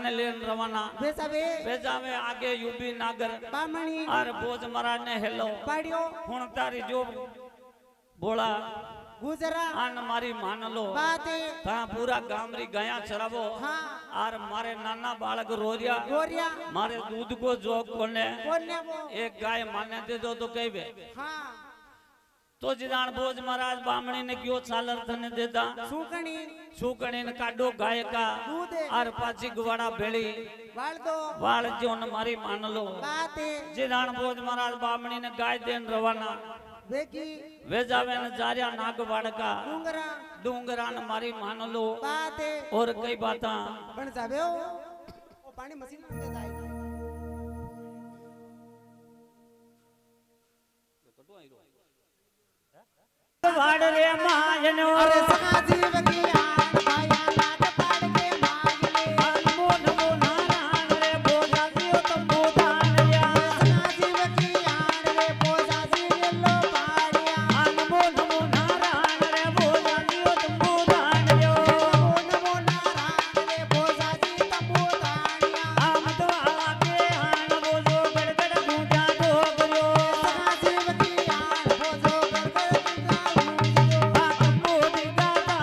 ने लेन रवाना भेजावे आगे यूपी नागर बामणी और बोझ महाराज ने हेलो पाड़ियो हुन तारी जो बोला गुजरा आन मारी मान लो बात ता पूरा गामरी गया चरावो हाँ और मारे नाना बालक रोरिया गोरिया मारे दूध को जोग कोने कोने वो एक गाय माने दे दो तो कहबे हाँ तो जिदान बोझ महाराज बामणी ने क्यों चालर थने देता सुकणी ने काडो गाय का और पाची गुवाड़ा भेड़ी वाल जो न मारी मान लो जिदान बोझ महाराज बामणी ने गाय देन रवाना वे जावे न जारिया नागवाड़ का डूंगरा न मारी मान लो और कई बाता बन जावे ओ पानी मशीन में दे जाए वाड़ रे माजनो अरे सखा जीव की आन भाया नाग पाड़ के मागले अनमोल नारायण रे बोझा दियो तंबू दान या सखा जीव की आन रे बोझा जी लो पाड़िया अनमोल नारायण रे बोझा दियो तंबू दान यो नमो नारायण रे बोझा जी तंबू दानिया आम तो आगे हान बोझो गड़गड़ गूंजा डोगरो सखा जीव की आन बोझो गड़गड़ गूंजा तंबू दिगा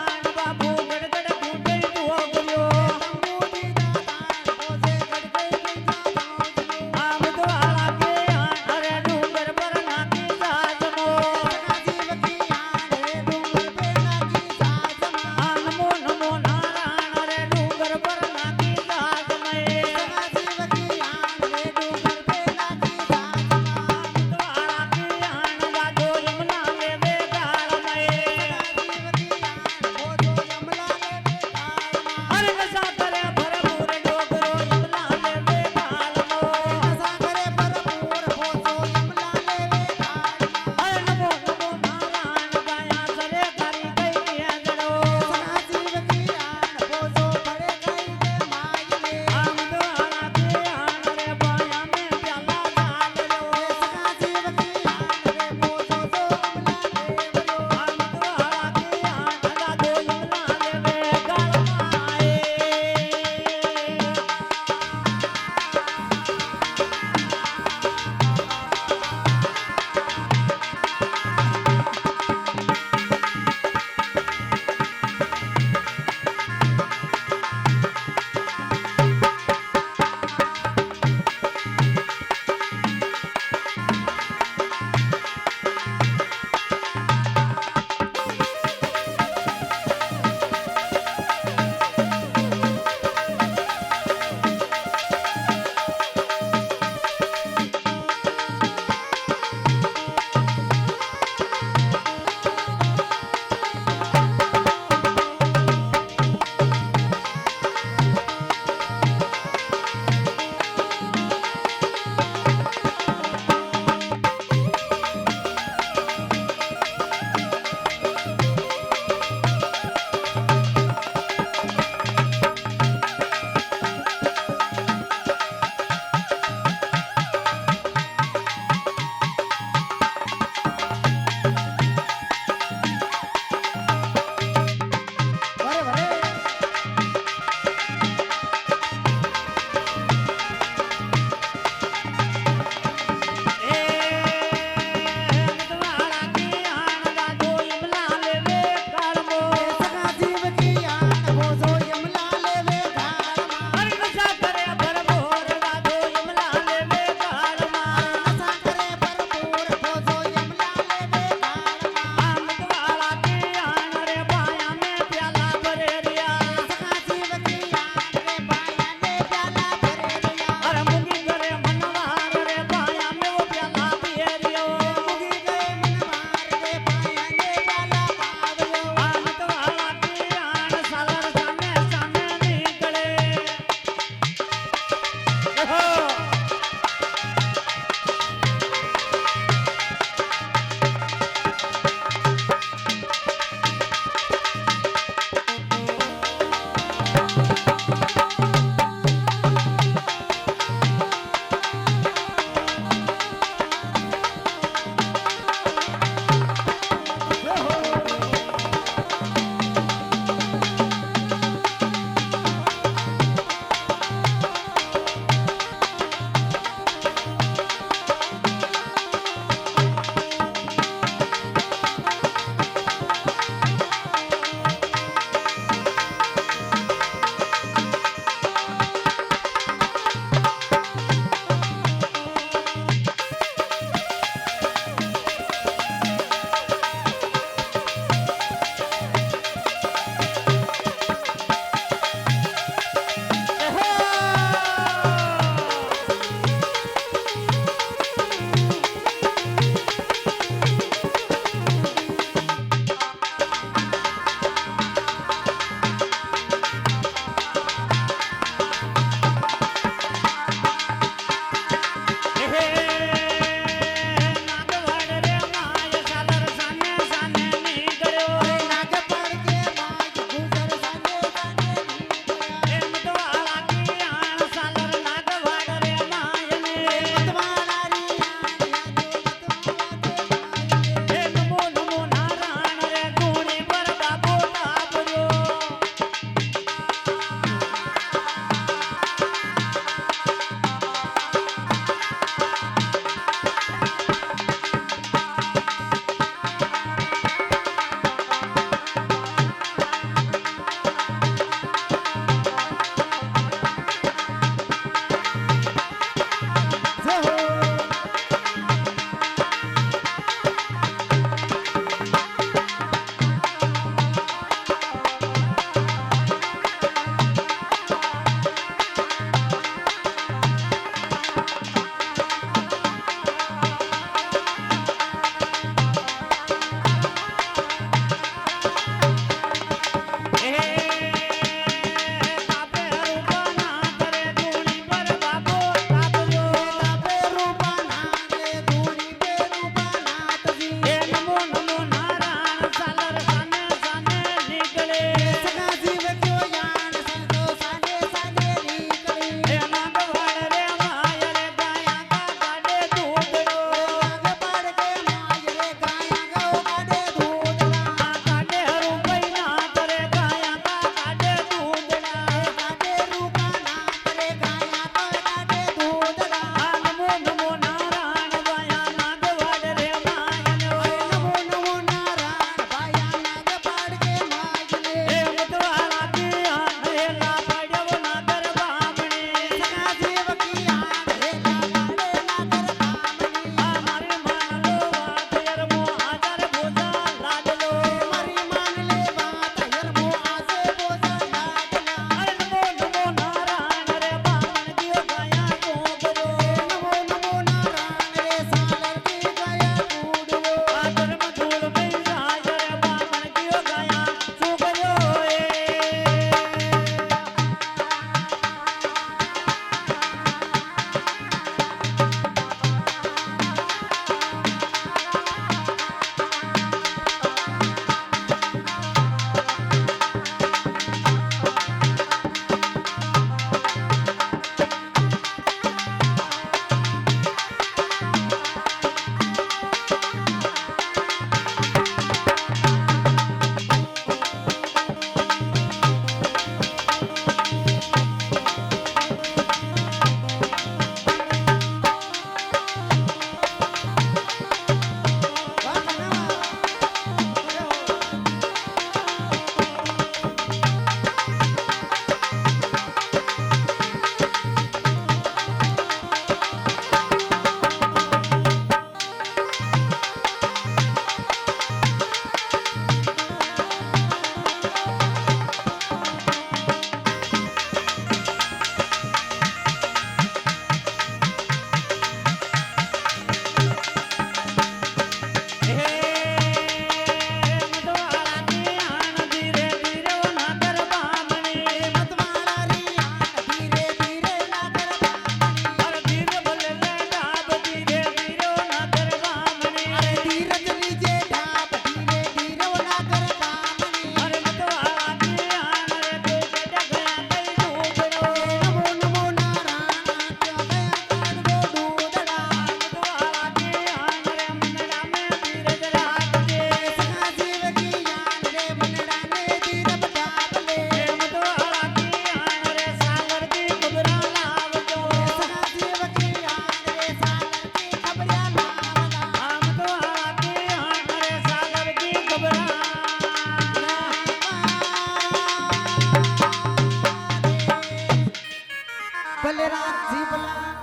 ભલે રાજી ભલા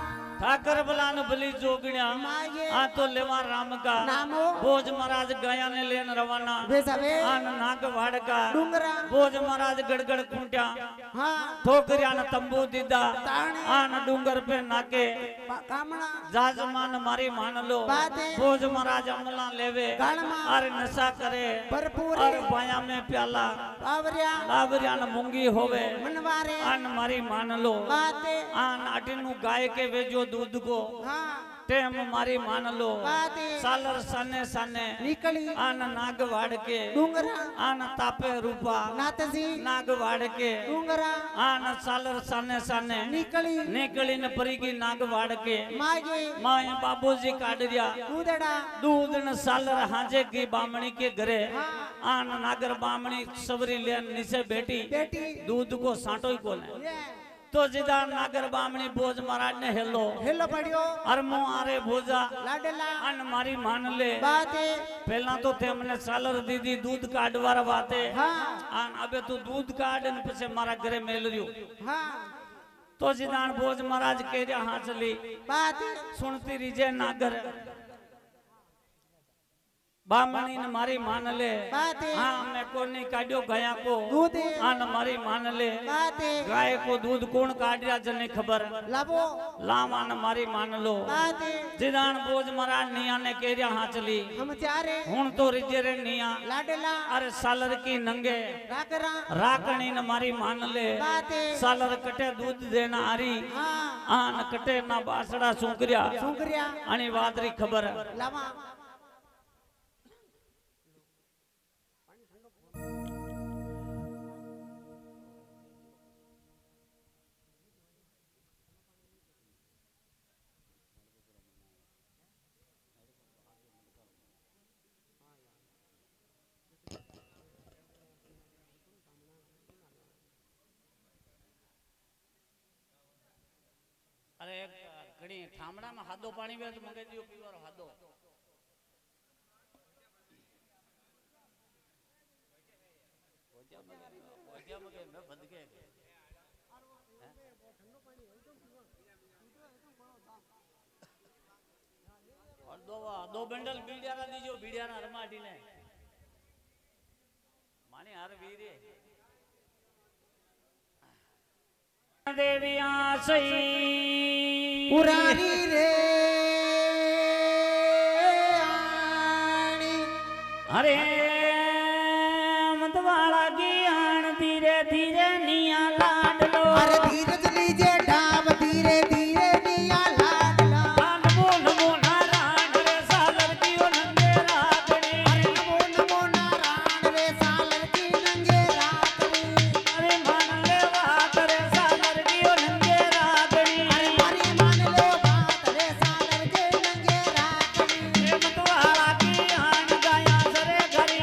ઠાકર બલાન ભલી જોગણ્યા માગે આ તો લેવા રામ કા નામો ભોજ મહારાજ ગયા ને લેન રવાના બેસાવે આન નાગ વાડકા ડુંગરા ભોજ મહારાજ ગડગડ ખૂંટ્યા હા ઠોકર્યા ને તંબુ દીધા તાણે આન ડુંગર पे નાકે કામણા જાજમાન મારી માન લો બાતે ભોજ મહારાજ અમલા લેવે ગાળમાં અરે નશા કરે ભરપૂર અરે પાયા में प्याला આવર્યા લાવર્યા ને મૂંગી હોવે મનવારે આન મારી માન લો બાતે આન આટીનું ગાય કે વેજો दूध को હા ટેમ મારી માન લો બાતે સાલર સાને સાને નીકળી આન નાગ વાડ કે ડુંગરા આન તાપે રૂપા નાતજી નાગ વાડ કે ડુંગરા આન સાલર સાને સાને નીકળી નીકળીને પરીગી નાગ વાડ કે માગે માય બાબુજી કાઢ્યા દૂધડા दूध न सालर हाजे की बामणी के घरे હા आन नागर बामणी सबरी लेन नीचे बैठी બેટી दूध को साटो को ने લે तो जिदा नागर बामणी भोज महाराज ने हेलो હેલો પડ્યો अरमो आरे भोजा લાડલા अन मारी मान ले બાતે पहला तो थे हमने सालर दीदी दूध काढ़वार बाते હા आन अबे तू दूध काढ़ ने पछे मारा घरे मेल रियो હા तो जिदान भोज महाराज कह रहा हाँ चली બાતે सुनती रिजे नागर बामणी ने मारी मान ले बाते हाँ मैं कोनी काढ़ियो गया को दूधे आन मारी मान ले બાતે गाय को दूध कौन काढ़िया जने खबर લાવો लामा ने मारी मान लो બાતે जिदान बोझ महाराज निया ने कह रहा हाँ चली हम ત્યારે हूं तो रिजे रे निया લાડલા अरे सालर की नंगे રાકરા राकणी ने मारी मान ले બાતે सालर कटे दूध देना आरी હા आन कटे ना बासड़ा सूकरिया સુંગર્યા आणि वादरी खबर લાવા अरे घड़ी ठामड़ा में हादो पानी वे तो मंगाई दियो पीवारो हादो भोजिया में के मैं बंद के और दो बंडल बीड़ियारा दीजियो बीड़ियारा रमाटी ने माने हर वीरे देविया सही પુરારી રે આણી अरे मतवाला की आन धीरे धीरे निया लाडलो અરે ધીરજ લીજે ઢાબ ધીરે ધીરે નિયા લાડલા नमो नमो नारायण रे सागर की ओ नंगे रागणी નમો નમો નારાયણ રે સાલર કી નંગે રાતડી अरे मान ले बात रे सागर की ओ नंगे रागणी મારી માન લો વાત રે સાલર કે નંગે રાતડી मतवाला की आन गाया सरे घरी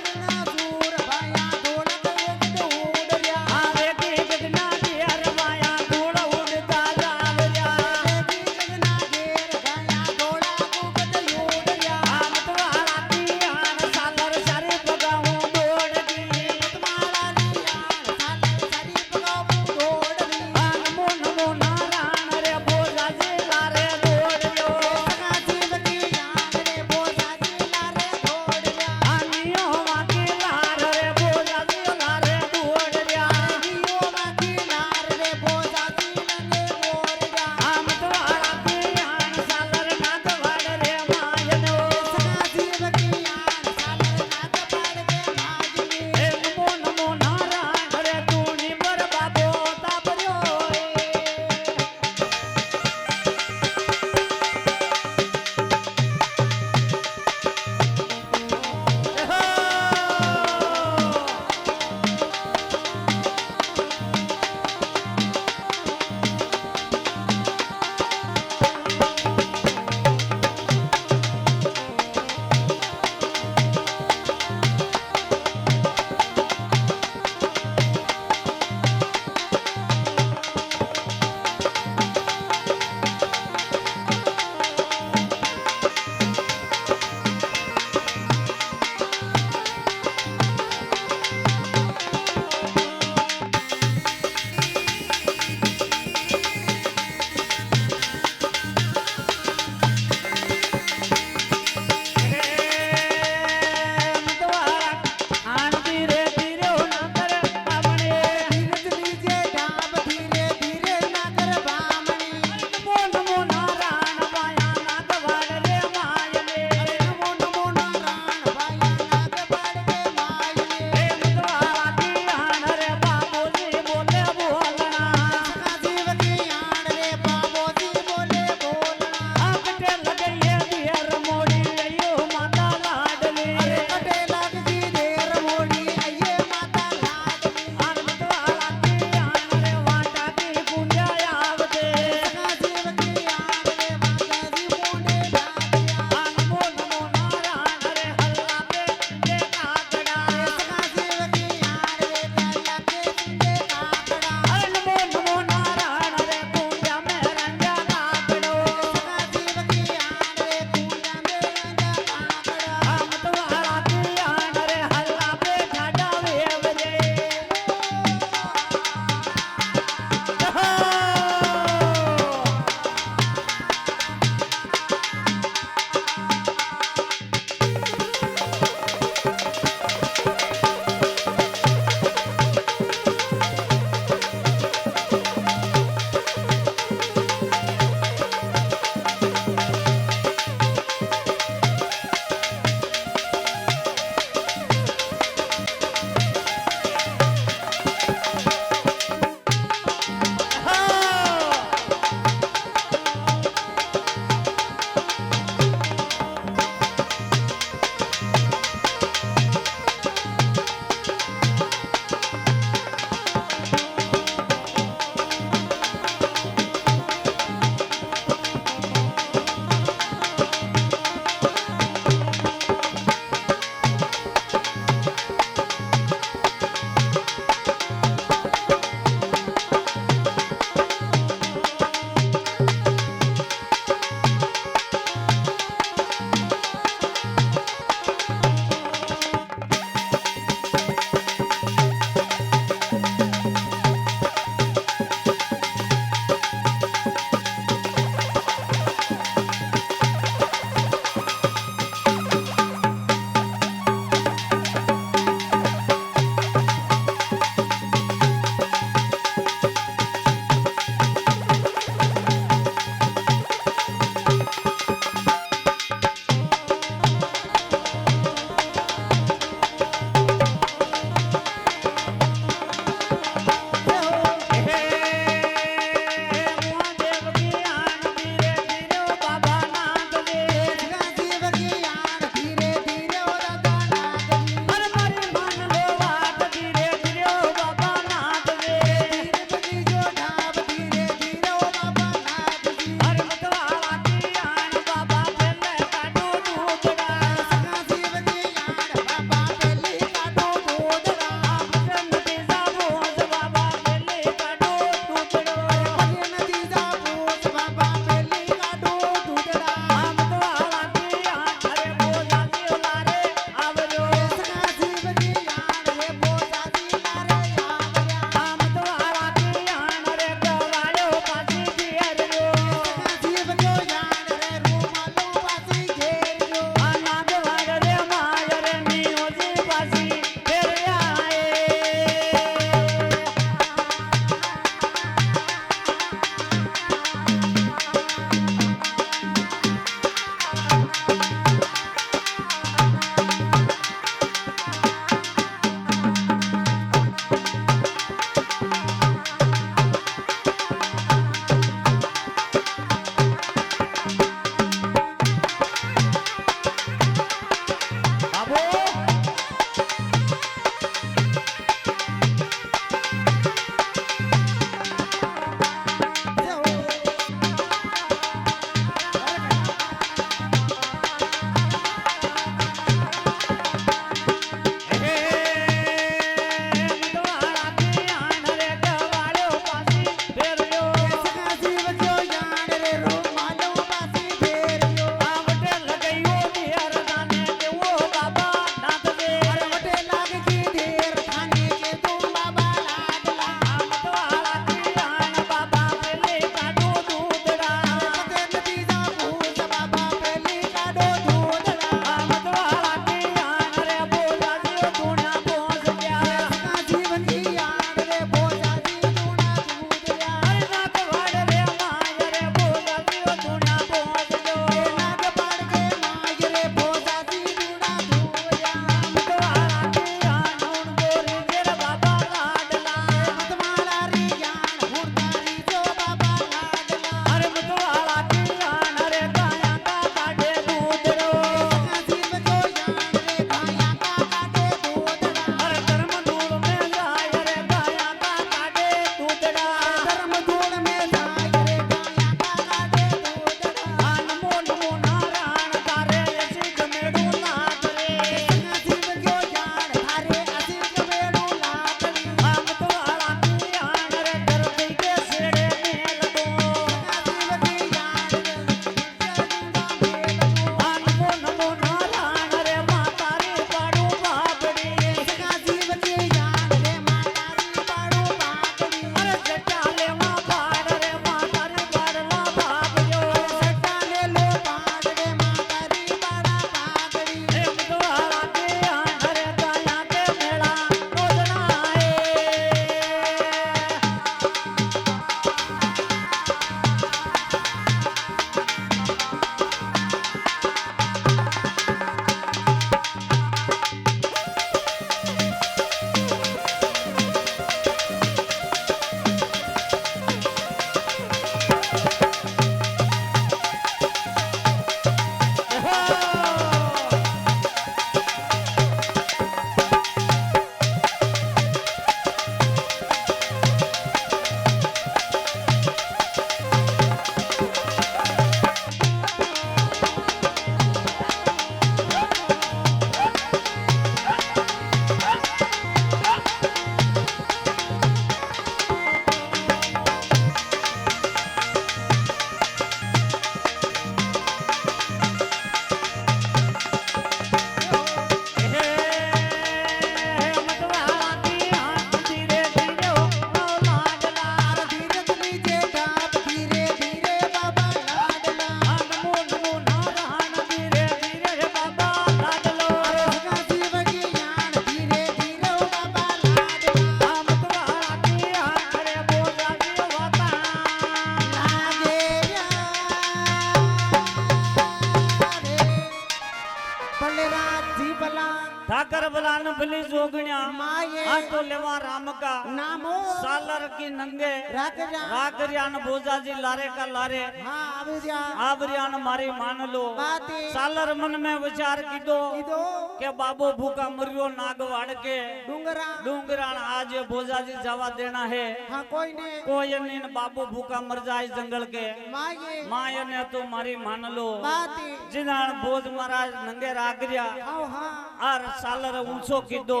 सालर की नंगे राकरिया रागरियान भोजाजी लारे का लारे हाँ आवरिया आवरियान मारी मान लो बाते सालर मन में विचार कीधो कीधो के बाबो भूखा मरियो नागवाड़ के डूंगरा डूंगरान आज भोजाजी जवा देना है हाँ कोई ने कोई नीन बाबू भूखा मर जाए जंगल के माये माया ने तो मारी मान लो बाते जिनान भोज महाराज नंगे रागरिया आओ हाँ और सालर ऊंचो कीधो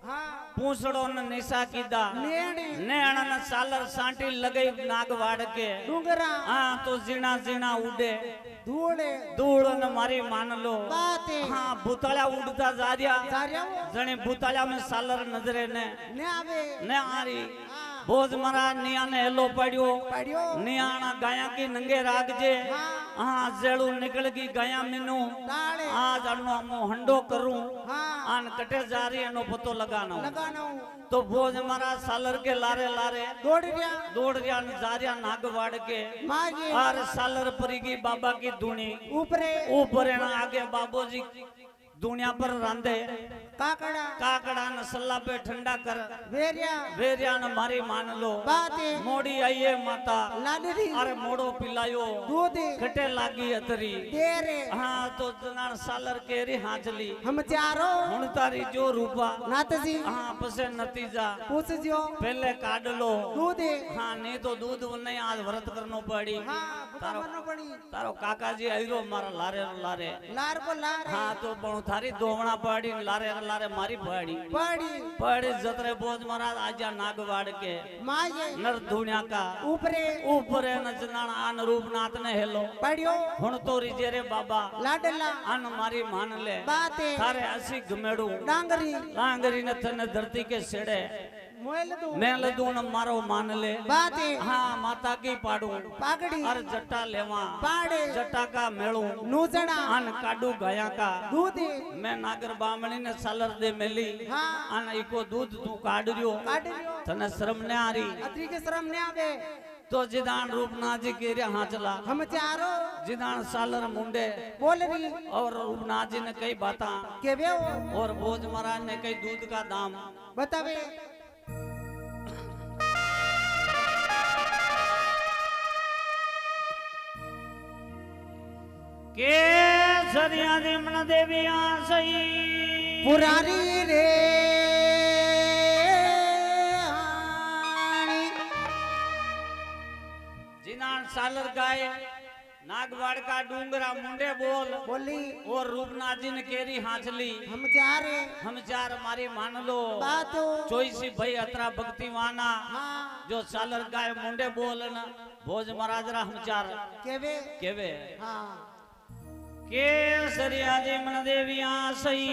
हाँ पूंछड़ो न निशा कीधा नेणी नेण न सालर सांटी लगई नागवाड़ के डूंगरा हाँ तो जीना जीना उड़े धूड़े धूड़ न मारी मान लो बाते हाँ भूताला उड़ता जा रहा सारिया जने भूताला में सालर नजरे ने आवे आरी हाँ भोज महाराज निया ने हेलो पड़ियो पढ़ियो नियाना गाया की नंगे राग जे हाँ हाँ जेड़ू निकल गई गाया मिनू डाले आज अनु मो हंडो करूं हाँ आन कटे जा रही अनु पतो लगाना लगाना तो भोज महाराज सालर के लारे लारे दौड़ गया दौड़ रिया न जा रिया नागवाड़ के माये और सालर परी की बाबा की धुनी ऊपरे ऊपर न आगे बाबू जी दुनिया पर रांधे काकड़ा काकड़ा न सल्ला पे ठंडा कर वेरिया वेरिया न मारी मान लो बाते मोड़ी आइए माता लाडरी अरे मोड़ो पिलायो दूध खटे लागी अतरी तेरे हाँ तो जनान सालर केरी हाजली हम चारो हुण तारी जो रूपा नाथ जी हाँ पसे नतीजा पूछ जो पहले काट लो दूध हाँ नहीं तो दूध नहीं आज व्रत करनो पड़ी हाँ बुका मरनो पड़ी तारो काका जी आयरो मारा लारे लारे लार को लार हाँ तो पण थारी दोवणा पाड़ी लारे लारे मारी पाड़ी पड़ी पड़ी जतरे बोझ महाराज आजा नागवाड़ के माये नर दुनिया का ऊपरे ऊपर नचनाण आन रूपनाथ ने हेलो पढ़ियो हुण तो रिजेरे बाबा लाडला आन मारी मान ले बाते थारे असी गमेड़ू डांगरी लांगरी ने थने धरती के सेड़े मोयल दू मैं लदू न मारो मान ले बाते हाँ माता की पाड़ू पागड़ी और जट्टा लेवा पाड़े जट्टा का मेड़ू नूजड़ा आन काडू गाया का दूध मैं नागर बामणी ने सालर दे मेली हाँ आन इको दूध तू काढ़ रियो काटरियो तने शर्म ने आ रही अत्री के शर्म ने आवे तो जिदान रूपनाथ जी के रे हाथ चला हम चारो जिदान सालर मुंडे बोल रही और रूपनाथ जी ने कई बाता के बे वो और भोज महाराज ने कई दूध का दाम बतावे के सरिया दिमन देविया सही पुरारी रे हाणी जिनान सालर गाय नागवाड़ का डूंगरा मुंडे बोल बोली और रूपनाथ जी ने केरी हाथली हम चारे हम चार मारी मान लो बातो चोईसी भाई अतरा भक्तिवाना हाँ जो सालर गाय मुंडे बोल न भोज महाराज रा हम चार के बे केवे हाँ के सरिया जी मन देविया सही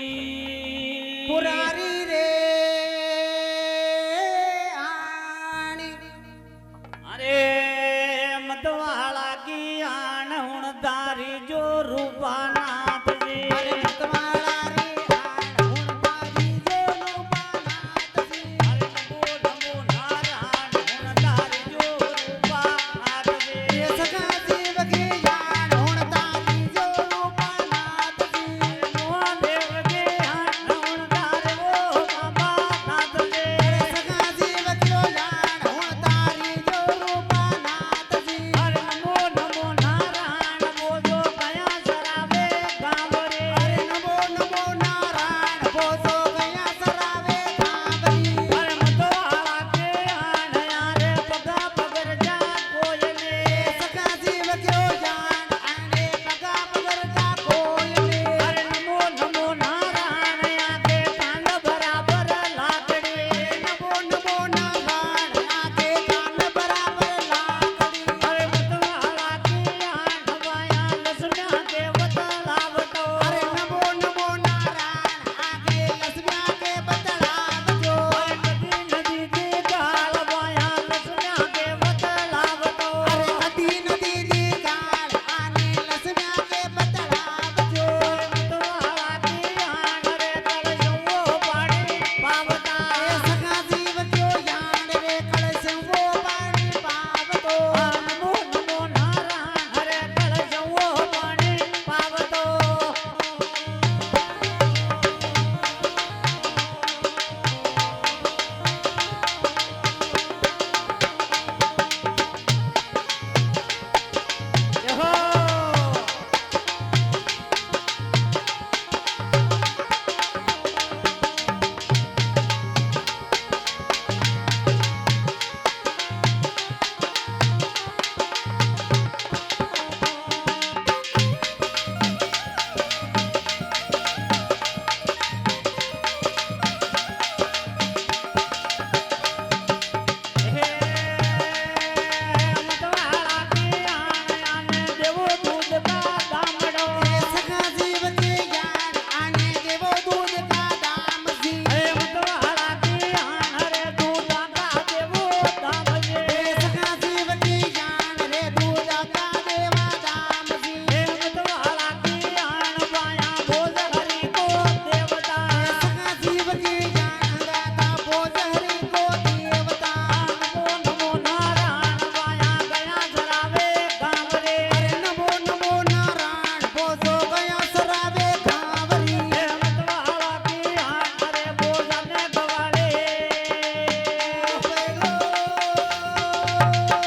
पुरारी रे